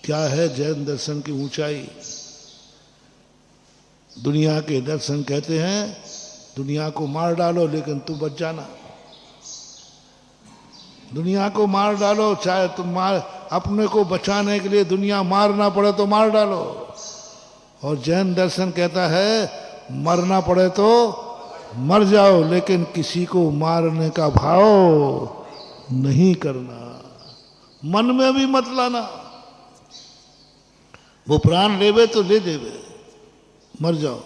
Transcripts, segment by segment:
क्या है जैन दर्शन की ऊंचाई। दुनिया के दर्शन कहते हैं दुनिया को मार डालो लेकिन तू बच जाना। दुनिया को मार डालो, चाहे तुम मार अपने को बचाने के लिए दुनिया मारना पड़े तो मार डालो। और जैन दर्शन कहता है मरना पड़े तो मर जाओ लेकिन किसी को मारने का भाव नहीं करना, मन में भी मत लाना। वो प्राण लेवे तो ले देवे, मर जाओ।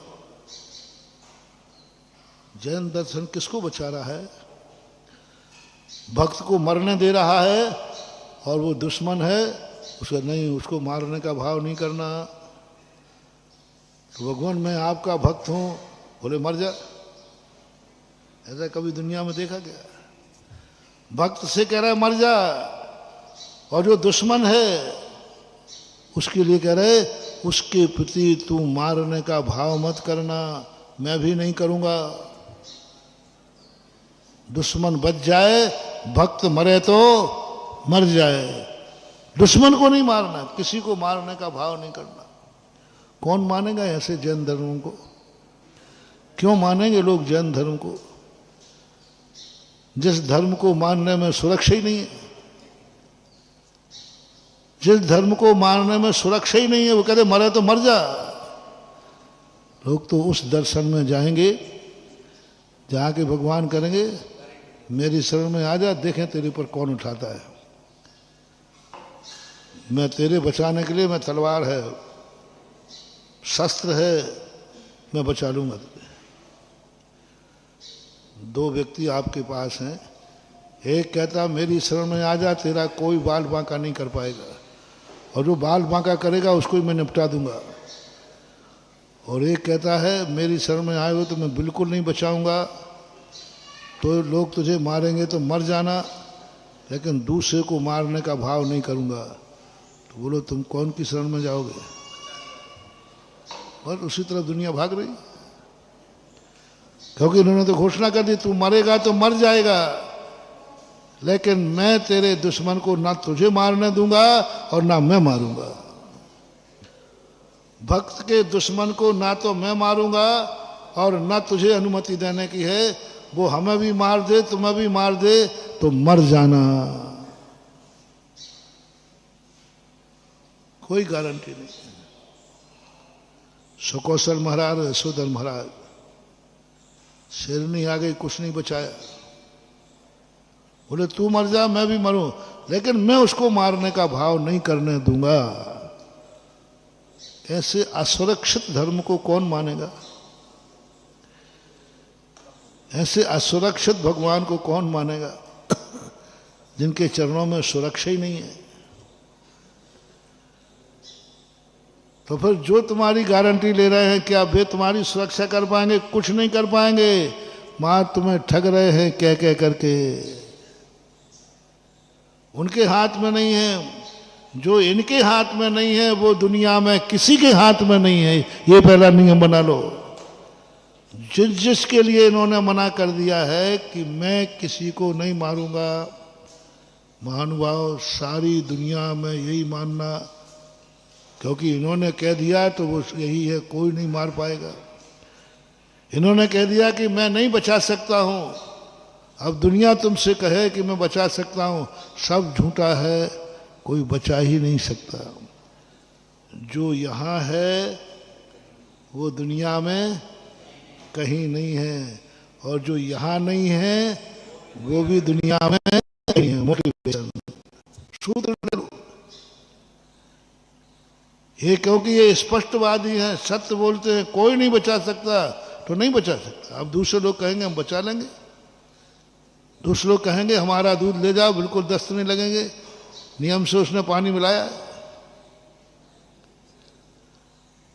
जैन दर्शन किसको बचा रहा है? भक्त को मरने दे रहा है और वो दुश्मन है उसका नहीं, उसको मारने का भाव नहीं करना। तो भगवान मैं आपका भक्त हूं, बोले मर जा। ऐसा कभी दुनिया में देखा गया? भक्त से कह रहा है मर जा, और जो दुश्मन है उसके लिए कह रहे उसके प्रति तू मारने का भाव मत करना, मैं भी नहीं करूंगा। दुश्मन बच जाए, भक्त मरे तो मर जाए, दुश्मन को नहीं मारना, किसी को मारने का भाव नहीं करना। कौन मानेगा ऐसे जैन धर्म को? क्यों मानेंगे लोग जैन धर्म को, जिस धर्म को मानने में सुरक्षा ही नहीं है? जिस धर्म को मानने में सुरक्षा ही नहीं है वो कहते मरे तो मर जा। लोग तो उस दर्शन में जाएंगे जहाँ के भगवान करेंगे मेरी शरण में आ जा, देखें तेरे पर कौन उठाता है। मैं तेरे बचाने के लिए, मैं तलवार है, शस्त्र है, मैं बचा लूंगा तुझे। दो व्यक्ति आपके पास हैं, एक कहता मेरी शरण में आ जा, तेरा कोई बाल बांका नहीं कर पाएगा, और जो बाल बांका करेगा उसको ही मैं निपटा दूंगा। और एक कहता है मेरी शरण में आए हो तो मैं बिल्कुल नहीं बचाऊंगा, तो लोग तुझे मारेंगे तो मर जाना, लेकिन दूसरे को मारने का भाव नहीं करूंगा। तो बोलो तुम कौन की शरण में जाओगे? और उसी तरह दुनिया भाग रही, क्योंकि इन्होंने तो घोषणा कर दी तू मरेगा तो मर जाएगा, लेकिन मैं तेरे दुश्मन को ना तुझे मारने दूंगा और ना मैं मारूंगा। भक्त के दुश्मन को ना तो मैं मारूंगा और ना तुझे अनुमति देने की है, वो हमें भी मार दे तुम्हें भी मार दे तो मर जाना, कोई गारंटी नहीं। सुकौशल महाराज, यशोधर महाराज, शेरनी आ गई, कुछ नहीं बचाया। बोले तू मर जा मैं भी मरूं, लेकिन मैं उसको मारने का भाव नहीं करने दूंगा। ऐसे असुरक्षित धर्म को कौन मानेगा? ऐसे असुरक्षित भगवान को कौन मानेगा जिनके चरणों में सुरक्षा ही नहीं है? तो फिर जो तुम्हारी गारंटी ले रहे हैं क्या वे तुम्हारी सुरक्षा कर पाएंगे? कुछ नहीं कर पाएंगे। मां तुम्हें ठग रहे हैं कह कह करके, उनके हाथ में नहीं है। जो इनके हाथ में नहीं है वो दुनिया में किसी के हाथ में नहीं है, ये पहला नियम बना लो। जिसके लिए इन्होंने मना कर दिया है कि मैं किसी को नहीं मारूंगा, महानुभाव सारी दुनिया में यही मानना, क्योंकि इन्होंने कह दिया तो वो यही है, कोई नहीं मार पाएगा। इन्होंने कह दिया कि मैं नहीं बचा सकता हूं, अब दुनिया तुमसे कहे कि मैं बचा सकता हूं, सब झूठा है, कोई बचा ही नहीं सकता। जो यहाँ है वो दुनिया में कहीं नहीं है, और जो यहाँ नहीं है वो भी दुनिया में नहीं है। मोटिवेशन सूत्र ये, क्योंकि ये स्पष्टवादी हैं, सत्य बोलते हैं, कोई नहीं बचा सकता तो नहीं बचा सकता। अब दूसरे लोग कहेंगे हम बचा लेंगे, दूसरे लोग कहेंगे हमारा दूध ले जाओ, बिल्कुल दस्त नहीं लगेंगे, नियम से उसने पानी मिलाया है।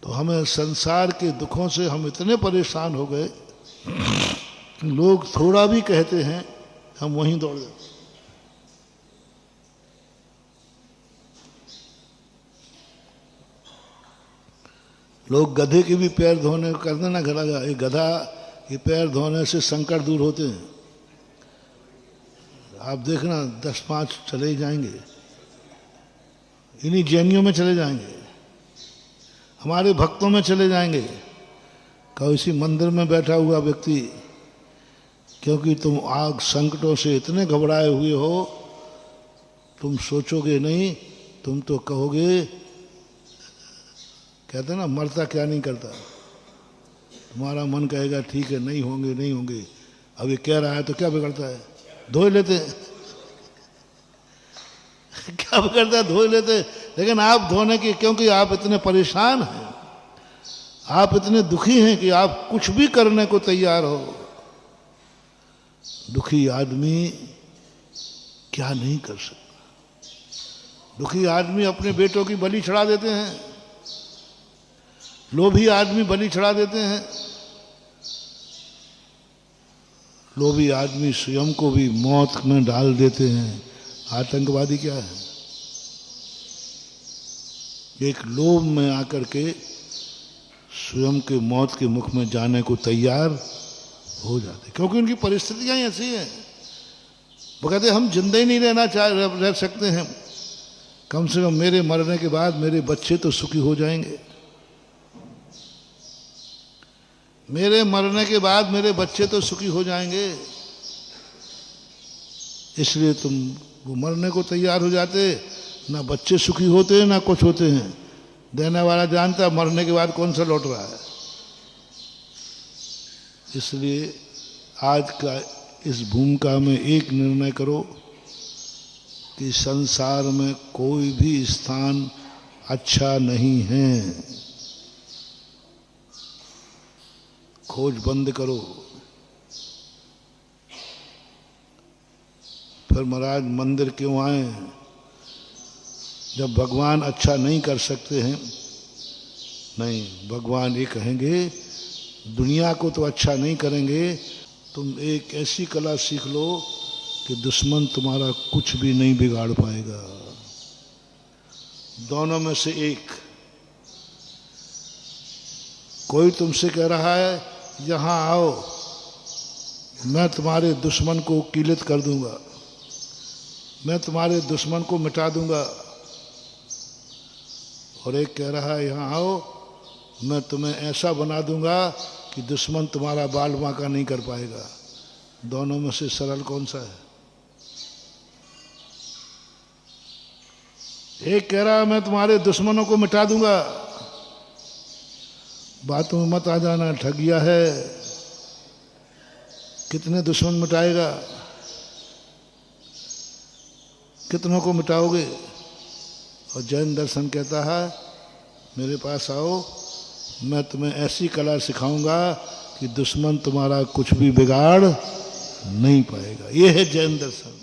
तो हमें संसार के दुखों से हम इतने परेशान हो गए, लोग थोड़ा भी कहते हैं हम वहीं दौड़ जाते। लोग गधे के भी पैर धोने कर देना, घड़ा जा, ये गधा के पैर धोने से संकट दूर होते हैं। आप देखना 10-5 चले ही जाएंगे। इन्हीं जैनियों में चले जाएंगे, हमारे भक्तों में चले जाएंगे। कहो इसी मंदिर में बैठा हुआ व्यक्ति, क्योंकि तुम आग संकटों से इतने घबराए हुए हो, तुम सोचोगे नहीं, तुम तो कहोगे, कहते ना मरता क्या नहीं करता। तुम्हारा मन कहेगा ठीक है नहीं होंगे नहीं होंगे, अब ये कह रहा है तो क्या बिगड़ता है, धो लेते क्या बिगड़ता है, धो लेते। लेकिन आप धोने की, क्योंकि आप इतने परेशान हैं, आप इतने दुखी हैं कि आप कुछ भी करने को तैयार हो। दुखी आदमी क्या नहीं कर सकता। दुखी आदमी अपने बेटों की बलि चढ़ा देते हैं, लोभी आदमी बलि चढ़ा देते हैं, लोभी आदमी स्वयं को भी मौत में डाल देते हैं। आतंकवादी क्या है, एक लोभ में आकर के स्वयं के मौत के मुख में जाने को तैयार हो जाते, क्योंकि उनकी परिस्थितियां ही ऐसी हैं। वो कहते हम जिंदा ही नहीं रह सकते हैं, कम से कम मेरे मरने के बाद मेरे बच्चे तो सुखी हो जाएंगे, मेरे मरने के बाद मेरे बच्चे तो सुखी हो जाएंगे। इसलिए तुम वो मरने को तैयार हो जाते, ना बच्चे सुखी होते हैं ना कुछ होते हैं। देने वाला जानता मरने के बाद कौन सा लौट रहा है। इसलिए आज का इस भूमिका में एक निर्णय करो कि संसार में कोई भी स्थान अच्छा नहीं है, खोज बंद करो। फिर महाराज मंदिर क्यों आए, जब भगवान अच्छा नहीं कर सकते हैं। नहीं, भगवान ये कहेंगे दुनिया को तो अच्छा नहीं करेंगे, तुम एक ऐसी कला सीख लो कि दुश्मन तुम्हारा कुछ भी नहीं बिगाड़ पाएगा। दोनों में से एक, कोई तुमसे कह रहा है यहां आओ मैं तुम्हारे दुश्मन को कीलित कर दूंगा, मैं तुम्हारे दुश्मन को मिटा दूंगा, और एक कह रहा है यहां आओ मैं तुम्हें ऐसा बना दूंगा कि दुश्मन तुम्हारा बाल बांका नहीं कर पाएगा। दोनों में से सरल कौन सा है? एक कह रहा है मैं तुम्हारे दुश्मनों को मिटा दूंगा, बातों में मत आ जाना, ठगिया है, कितने दुश्मन मिटाएगा, कितनों को मिटाओगे। और जैन दर्शन कहता है मेरे पास आओ मैं तुम्हें ऐसी कला सिखाऊंगा कि दुश्मन तुम्हारा कुछ भी बिगाड़ नहीं पाएगा। ये है जैन दर्शन।